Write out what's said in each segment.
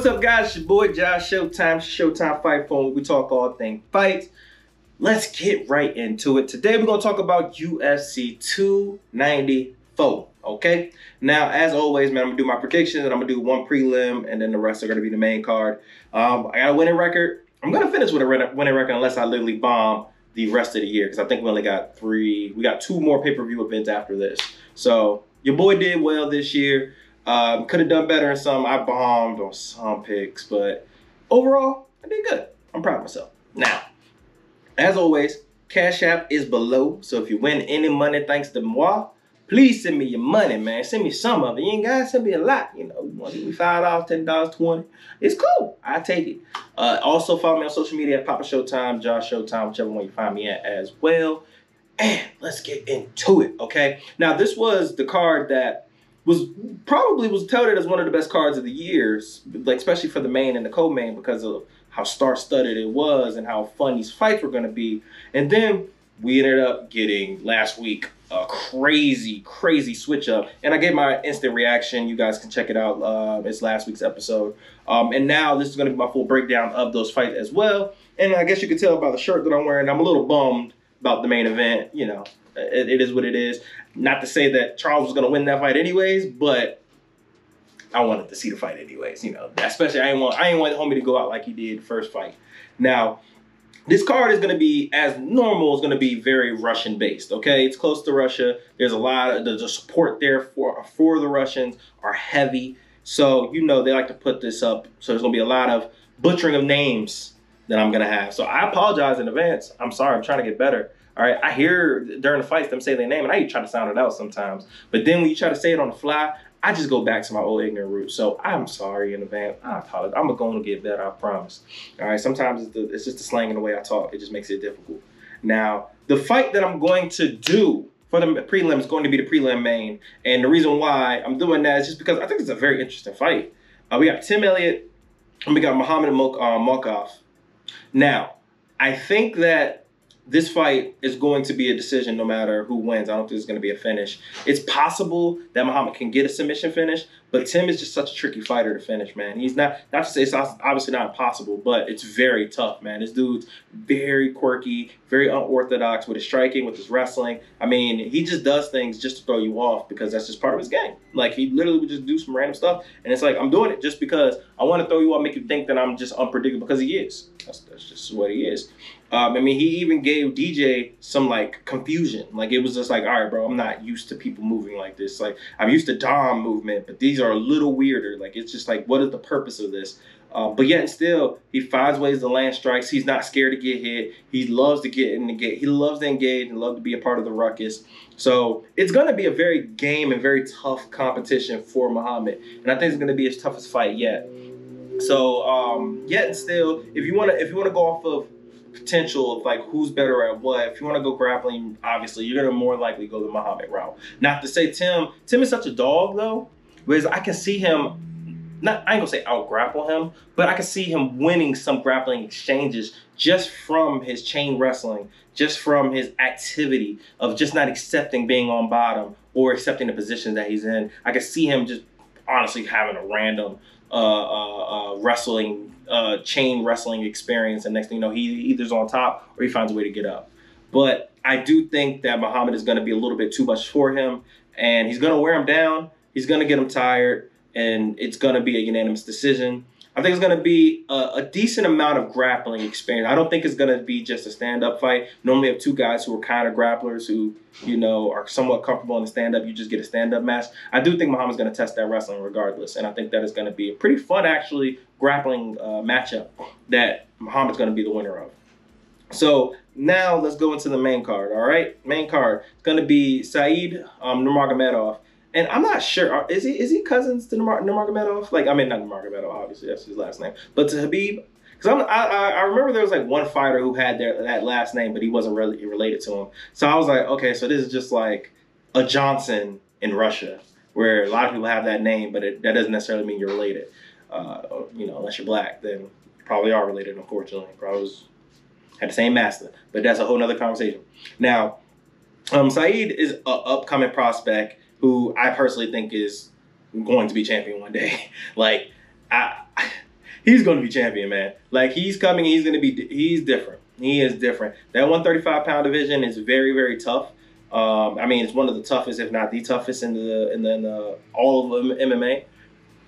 up, guys? It's your boy Josh. Showtime Fight Phone. We talk all things fights. Let's get right into it. Today we're gonna talk about UFC 294. Okay. Now, as always, man, I'm gonna do my predictions and I'm gonna do one prelim, and then the rest are gonna be the main card. I got a winning record. I'm gonna finish with a winning record unless I literally bomb the rest of the year, because I think we only got three. We got two more pay-per-view events after this. So your boy did well this year. Could have done better in some. I bombed on some picks, but overall, I did good. I'm proud of myself. Now, as always, Cash App is below. So if you win any money thanks to moi, please send me your money, man. Send me some of it. You ain't got to send me a lot. You know, you want to give me $5, $10, $20. It's cool. I take it. Also, follow me on social media at Papa Showtime, Josh Showtime, whichever one you find me at as well. And let's get into it, okay? Now, this was the card that was touted as one of the best cards of the years, like especially for the main and the co-main, because of how star-studded it was and how fun these fights were going to be. And then we ended up getting last week a crazy switch up, and I gave my instant reaction. You guys can check it out. It's last week's episode. And now this is going to be my full breakdown of those fights as well. And I guess you can tell by the shirt that I'm wearing, I'm a little bummed about the main event. You know, it is what it is. Not to say that Charles was going to win that fight anyways, but I wanted to see the fight anyways. You know, especially I ain't want homie to go out like he did the first fight. Now, this card is going to be, as normal, is going to be very Russian based. Okay, it's close to Russia. There's a lot of the support there for the Russians are heavy. So you know they like to put this up. So there's going to be a lot of butchering of names that I'm going to have. So I apologize in advance. I'm sorry. I'm trying to get better. All right, I hear during the fights them say their name, and I even try to sound it out sometimes. But then when you try to say it on the fly, I just go back to my old ignorant roots. So I'm sorry in advance. I apologize. I'm going to get better, I promise. All right, sometimes it's just the slang and the way I talk. It just makes it difficult. Now, the fight that I'm going to do for the prelim is going to be the prelim main. And the reason why I'm doing that is just because I think it's a very interesting fight. We got Tim Elliott and we got Muhammad Mokov. Now, I think that this fight is going to be a decision no matter who wins. I don't think it's going to be a finish. It's possible that Muhammad can get a submission finish, but Tim is just such a tricky fighter to finish, man. He's not to say it's obviously not impossible, but it's very tough, man. This dude's very quirky, very unorthodox with his striking, with his wrestling. I mean, he just does things just to throw you off because that's just part of his game. Like, he literally would just do some random stuff, and it's like, I'm doing it just because I want to throw you off, make you think that I'm just unpredictable, because he is. That's just what he is. I mean, he even gave DJ some, like, confusion. Like, it was just like, all right, bro, I'm not used to people moving like this. Like, I'm used to Dom movement, but these are a little weirder. Like, it's just like, what is the purpose of this? But yet and still, he finds ways to land strikes. He's not scared to get hit. He loves to get in the gate. He loves to engage and love to be a part of the ruckus. So it's going to be a very game and very tough competition for Muhammad. And I think it's going to be his toughest fight yet. So, yet and still, if you want to go off of potential of like who's better at what, if you want to go grappling, obviously you're gonna more likely go the Muhammad route. Not to say Tim is such a dog though, whereas I can see him, I ain't gonna say out grapple him, but I can see him winning some grappling exchanges just from his chain wrestling, just from his activity of just not accepting being on bottom or accepting the position that he's in. I can see him just honestly having a random chain wrestling experience, and next thing you know, he either's on top or he finds a way to get up. But I do think that Muhammad is going to be a little bit too much for him, and he's going to wear him down. He's going to get him tired, and it's going to be a unanimous decision. I think it's going to be a decent amount of grappling experience. I don't think it's going to be just a stand-up fight. Normally, you have two guys who are kind of grapplers who, you know, are somewhat comfortable in the stand-up. You just get a stand-up match. I do think Muhammad's going to test that wrestling regardless, and I think that is going to be a pretty fun, actually, grappling matchup that Muhammad's going to be the winner of. So now let's go into the main card, all right? Main card. It's going to be Said Nurmagomedov. And I'm not sure, is he cousins to Nurmagomedov? Like, I mean, not Nurmagomedov, obviously, that's his last name. But to Khabib? Because I remember there was like one fighter who had that last name, but he wasn't really related to him. So I was like, okay, so this is just like a Johnson in Russia, where a lot of people have that name, but that doesn't necessarily mean you're related. You know, unless you're black, then you probably are related, unfortunately. Probably had the same master, but that's a whole nother conversation. Now, Said is an upcoming prospect who I personally think is going to be champion one day. Like, he's going to be champion, man. Like, he's coming. He's different. He is different. That 135-pound division is very, very tough. I mean, it's one of the toughest, if not the toughest, in all of MMA.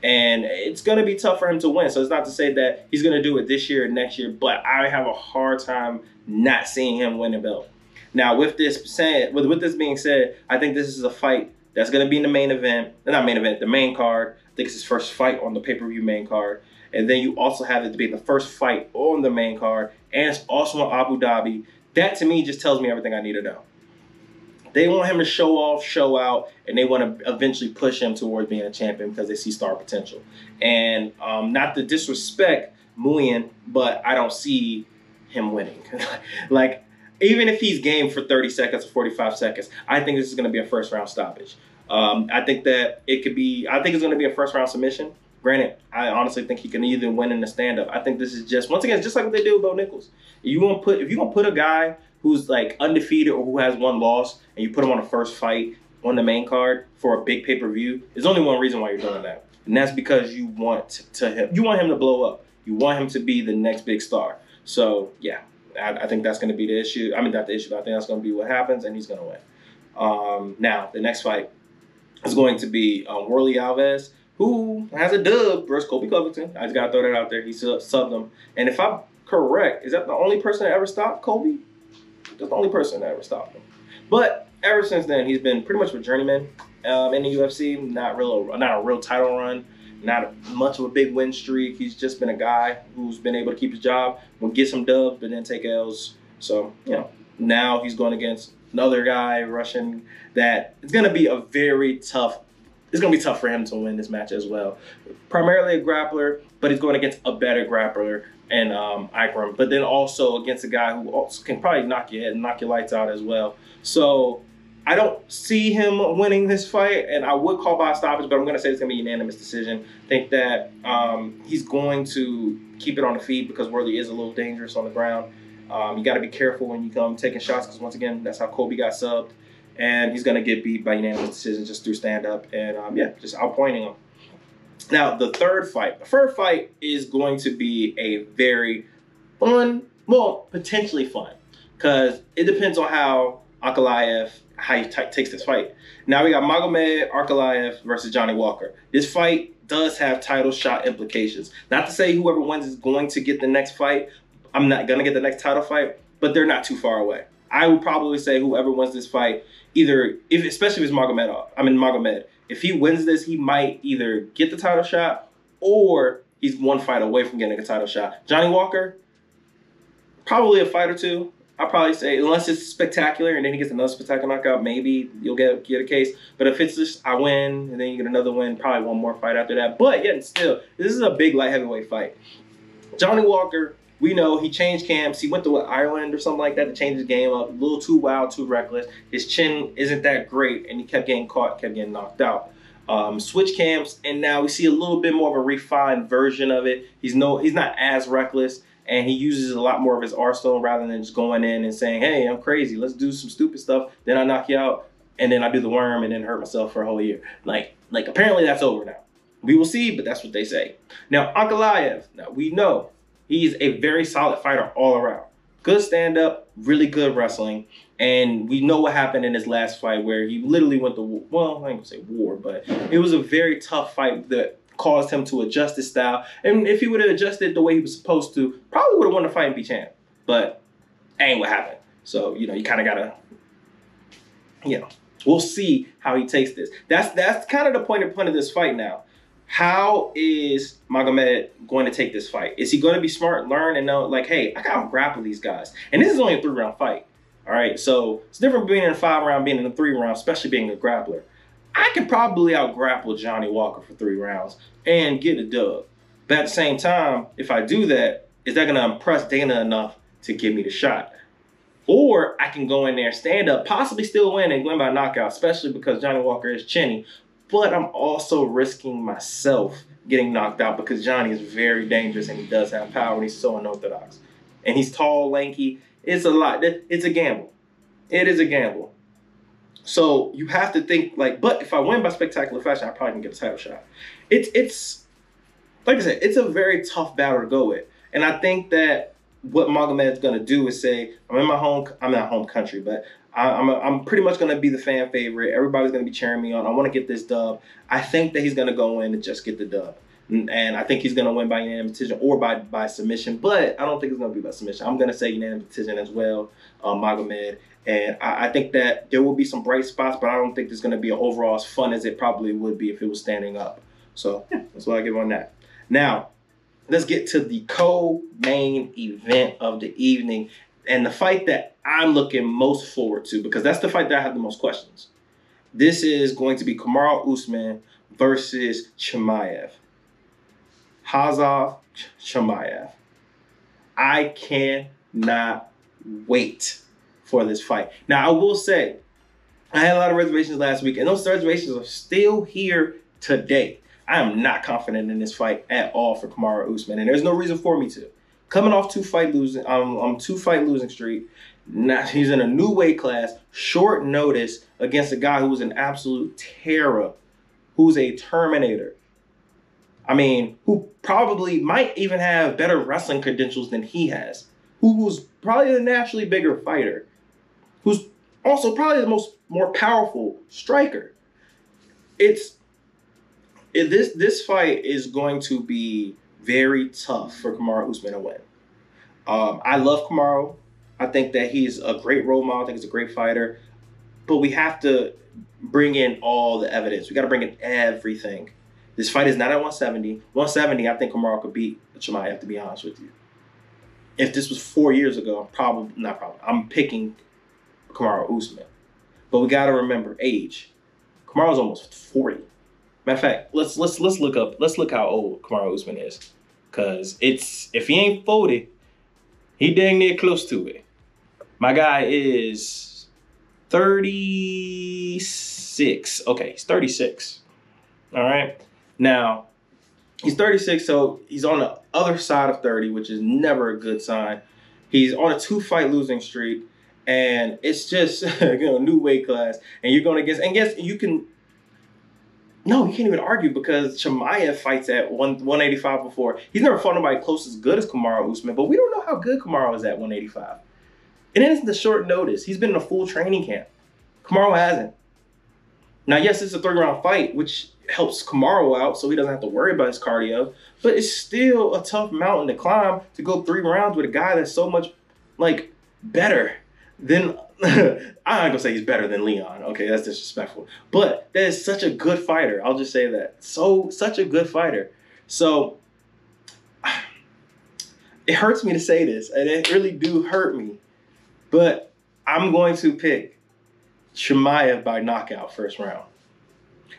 And it's going to be tough for him to win. So it's not to say that he's going to do it this year or next year, but I have a hard time not seeing him win a belt. Now, with this being said, I think this is a fight that's going to be in the main event. Not main event, the main card. I think it's his first fight on the pay-per-view main card. And then you also have it to be the first fight on the main card. And it's also in Abu Dhabi. That, to me, just tells me everything I need to know. They want him to show off, show out, and they want to eventually push him towards being a champion because they see star potential. And not to disrespect Muyin, but I don't see him winning. Like, even if he's game for 30 seconds or 45 seconds, I think this is going to be a first-round stoppage. I think that it could be, I think it's going to be a first-round submission. Granted, I honestly think he can either win in the stand-up. I think this is just, once again, it's just like what they do with Bo Nichols. If you're going to put a guy who's like undefeated or who has one loss, and you put him on a first fight on the main card for a big pay-per-view, there's only one reason why you're doing that. And that's because you want him to blow up. You want him to be the next big star. So, yeah, I think that's going to be the issue. I mean, not the issue, but I think that's going to be what happens, and he's going to win. Now, the next fight is going to be Worley Alves, who has a dub versus Colby Covington. I just got to throw that out there. He subbed him. And if I'm correct, is that the only person that ever stopped Colby? That's the only person that ever stopped him. But ever since then, he's been pretty much a journeyman in the UFC. Not a real title run, not much of a big win streak. He's just been a guy who's been able to keep his job, will get some dubs, but then take L's. So, you know, now he's going against another guy, Russian, that it's going to be a very tough. It's going to be tough for him to win this match as well. Primarily a grappler, but he's going against a better grappler and Ikram, but then also against a guy who also can probably knock your head and knock your lights out as well. So I don't see him winning this fight, and I would call by a stoppage, but I'm going to say it's going to be a unanimous decision. I think that he's going to keep it on the feet because Worley is a little dangerous on the ground. You got to be careful when you come taking shots because, once again, that's how Colby got subbed. And he's going to get beat by unanimous decision just through stand-up and, yeah, just outpointing him. Now, the third fight is going to be a very fun, well, potentially fun, because it depends on how Ankalaev, how he takes this fight. Now we got Magomed Ankalaev versus Johnny Walker. This fight does have title shot implications. Not to say whoever wins is going to get the next fight. I'm not going to get the next title fight, but they're not too far away. I would probably say whoever wins this fight, especially if it's Magomed, if he wins this, he might either get the title shot or he's one fight away from getting a title shot. Johnny Walker, probably a fight or two. I'll probably say, unless it's spectacular and then he gets another spectacular knockout, maybe you'll get a case. But if it's just I win and then you get another win, probably one more fight after that. But yet still, this is a big light heavyweight fight. Johnny Walker, we know he changed camps. He went to Ireland or something like that to change his game up. A little too wild, too reckless. His chin isn't that great, and he kept getting caught, kept getting knocked out. Switch camps, and now we see a little bit more of a refined version of it. He's not as reckless, and he uses a lot more of his arsenal rather than just going in and saying, hey, I'm crazy. Let's do some stupid stuff. Then I knock you out, and then I do the worm and then hurt myself for a whole year. Like apparently that's over now. We will see, but that's what they say. Now, Ankalaev, now we know he's a very solid fighter all around. Good stand-up, really good wrestling. And we know what happened in his last fight where he literally went to war. Well, I ain't gonna say war, but it was a very tough fight that caused him to adjust his style. And if he would have adjusted the way he was supposed to, probably would have won the fight and be champ. But ain't what happened. So, you know, you kind of gotta, you know, we'll see how he takes this. That's kind of the point of this fight now. How is Magomed going to take this fight? Is he going to be smart, learn, and know, like, hey, I got to grapple these guys? And this is only a 3-round fight. All right, so it's different being in a 5-round, being in a 3-round, especially being a grappler. I can probably out-grapple Johnny Walker for 3 rounds and get a dub. But at the same time, if I do that, is that going to impress Dana enough to give me the shot? Or I can go in there, stand up, possibly still win and win by knockout, especially because Johnny Walker is chinny. But I'm also risking myself getting knocked out because Johnny is very dangerous and he does have power and he's so unorthodox. And he's tall, lanky. It's a lot. It's a gamble. It is a gamble. So you have to think like, but if I win by spectacular fashion, I probably can get a title shot. It's like I said, it's a very tough battle to go with. And I think that what Magomed's going to do is say, I'm not home country, but I'm pretty much going to be the fan favorite. Everybody's going to be cheering me on. I want to get this dub. I think that he's going to go in and just get the dub. And I think he's going to win by unanimous decision or by submission. But I don't think it's going to be by submission. I'm going to say unanimous decision as well, Magomed. And I think that there will be some bright spots, but I don't think there's going to be overall as fun as it probably would be if it was standing up. So that's what I give on that. Now, let's get to the co-main event of the evening and the fight that I'm looking most forward to, because that's the fight that I have the most questions. This is going to be Kamaru Usman versus Chimaev. Hazov Chimaev. I cannot wait for this fight. Now, I will say, I had a lot of reservations last week, and those reservations are still here today. I am not confident in this fight at all for Kamaru Usman, and there's no reason for me to. Coming off two-fight losing streak, now he's in a new weight class, short notice against a guy who's an absolute terror, who's a Terminator. I mean, who probably might even have better wrestling credentials than he has, who's probably the naturally bigger fighter, who's also probably the more powerful striker. This fight is going to be very tough for Kamaru Usman to win. I love Kamaru. I think that he's a great role model. I think he's a great fighter. But we have to bring in all the evidence. We got to bring in everything. This fight is not at 170. 170, I think Kamaru could beat Chimaev, to be honest with you. If this was 4 years ago, I'm picking Kamaru Usman. But we got to remember age. Kamaru's almost 40. Matter of fact, let's look how old Kamaru Usman is. Cause if he ain't 40, he dang near close to it. My guy is 36. Okay, he's 36. All right. Now, he's 36, so he's on the other side of 30, which is never a good sign. He's on a two-fight losing streak, and it's just new weight class. And you're going against, you can't even argue because Chimaev fights at 185 before. He's never fought nobody close as good as Kamaru Usman, but we don't know how good Kamaru is at 185. And then it's the short notice. He's been in a full training camp. Kamaru hasn't. Now, yes, it's a 3-round fight, which helps Kamaru out so he doesn't have to worry about his cardio, but it's still a tough mountain to climb to go 3 rounds with a guy that's so much, better than... I'm not going to say he's better than Leon. Okay, that's disrespectful. But that is such a good fighter. I'll just say that. Such a good fighter. So, it hurts me to say this, and it really do hurt me. But I'm going to pick Chimaev by knockout first round.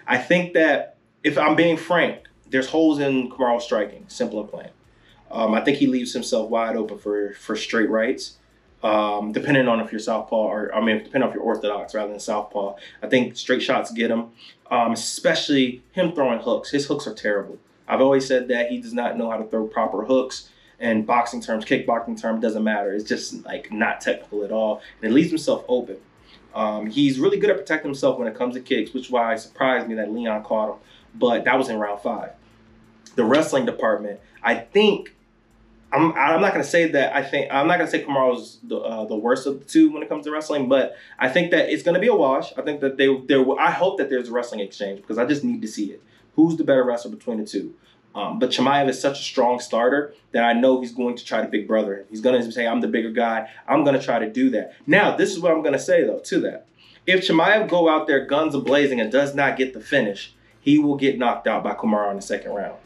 I think that, if I'm being frank, there's holes in Kamaru's striking, simple and plain. I think he leaves himself wide open for straight rights. Depending on if you're southpaw depending on if you're orthodox rather than southpaw. I think straight shots get him, especially him throwing hooks. His hooks are terrible. I've always said that he does not know how to throw proper hooks. And boxing terms, kickboxing terms, doesn't matter. It's just not technical at all. And it leaves himself open. He's really good at protecting himself when it comes to kicks, which is why it surprised me that Leon caught him. But that was in round 5. The wrestling department, I think, I'm not going to say that I'm not going to say Kamaru's the worst of the two when it comes to wrestling, but I think that it's going to be a wash. I think that I hope that there's a wrestling exchange because I just need to see it. Who's the better wrestler between the two? But Chimaev is such a strong starter that I know he's going to try to big brother him. He's going to say, I'm the bigger guy. I'm going to try to do that. Now, this is what I'm going to say, though, to that. If Chimaev go out there guns a-blazing and does not get the finish, he will get knocked out by Kamaru in the second round.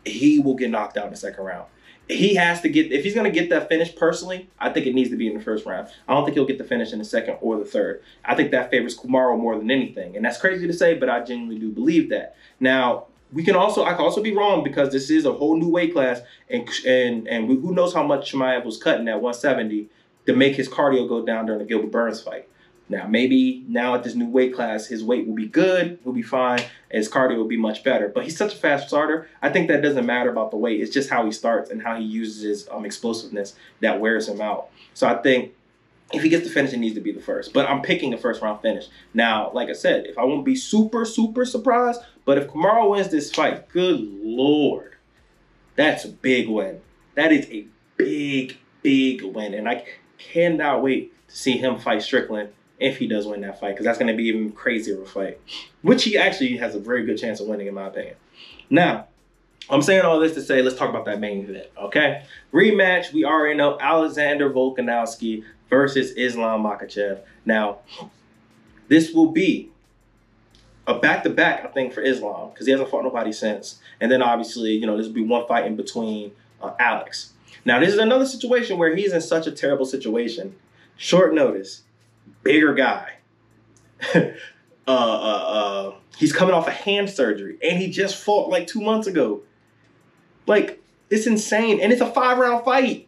He will get knocked out in the second round. He has to get, if he's going to get that finish personally, I think it needs to be in the first round. I don't think he'll get the finish in the second or the third. I think that favors Kamaru more than anything. And that's crazy to say, but I genuinely do believe that. Now, I can also be wrong because this is a whole new weight class, and who knows how much Chimaev was cutting at 170 to make his cardio go down during the Gilbert Burns fight. Now, maybe now at this new weight class, his weight will be good, he'll be fine, and his cardio will be much better. But he's such a fast starter, I think that doesn't matter about the weight. It's just how he starts and how he uses his explosiveness that wears him out. So I think if he gets the finish, it needs to be the first. But I'm picking a first-round finish. Now, like I said, I won't be super, super surprised, but if Kamaru wins this fight, good Lord, That's a big win. That is a big, big win. And I cannot wait to see him fight Strickland if he does win that fight, because that's going to be even crazier of a fight, which he actually has a very good chance of winning, in my opinion. Now, I'm saying all this to say, let's talk about that main event, okay? Rematch, we already know Alexander Volkanovski versus Islam Makhachev. Now, this will be a back-to-back, I think, for Islam, because he hasn't fought nobody since. And then, obviously, you know, this will be one fight in between Alex. Now, this is another situation where he's in such a terrible situation. Short notice, bigger guy. He's coming off a hand surgery, and he just fought like 2 months ago. Like, it's insane, and it's a 5-round fight.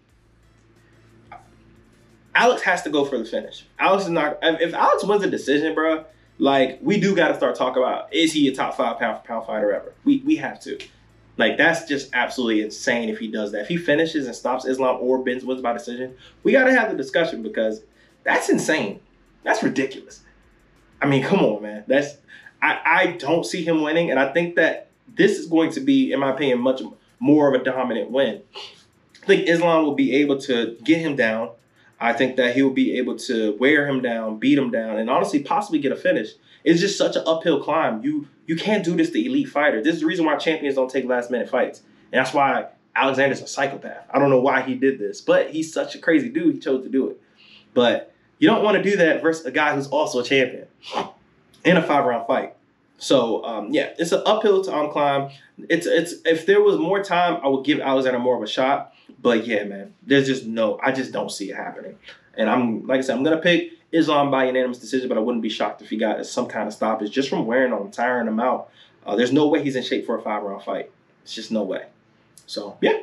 Alex has to go for the finish. Alex is not. If Alex wins a decision, bro, like, we do got to start talking about, is he a top 5 pound-for-pound fighter ever? We have to. Like, that's just absolutely insane if he does that. If he finishes and stops Islam or wins by decision, we got to have the discussion, because that's insane. That's ridiculous. I mean, come on, man. I don't see him winning, and I think that this is going to be, in my opinion, much more of a dominant win. I think Islam will be able to get him down. I think that he'll be able to wear him down, beat him down, and honestly possibly get a finish. It's just such an uphill climb. You can't do this to elite fighters. This is the reason why champions don't take last-minute fights. And that's why Alexander's a psychopath. I don't know why he did this, but he's such a crazy dude. He chose to do it. But you don't want to do that versus a guy who's also a champion in a 5-round fight. So, yeah, it's an uphill climb. It's if there was more time, I would give Alexander more of a shot. But yeah, man, there's just I just don't see it happening. And like I said, I'm going to pick Islam by unanimous decision, but I wouldn't be shocked if he got some kind of stoppage just from wearing on him, tiring him out. There's no way he's in shape for a 5-round fight. It's just no way. So, yeah.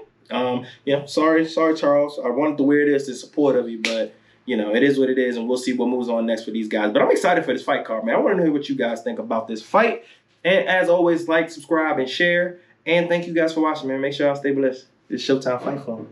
Yeah, sorry, Charles. I wanted to wear this in support of you, but, you know, it is what it is, and we'll see what moves on next for these guys. But I'm excited for this fight card, man. I want to know what you guys think about this fight. And as always, like, subscribe, and share. And thank you guys for watching, man. Make sure y'all stay blessed. It's Showtime Fight Phone.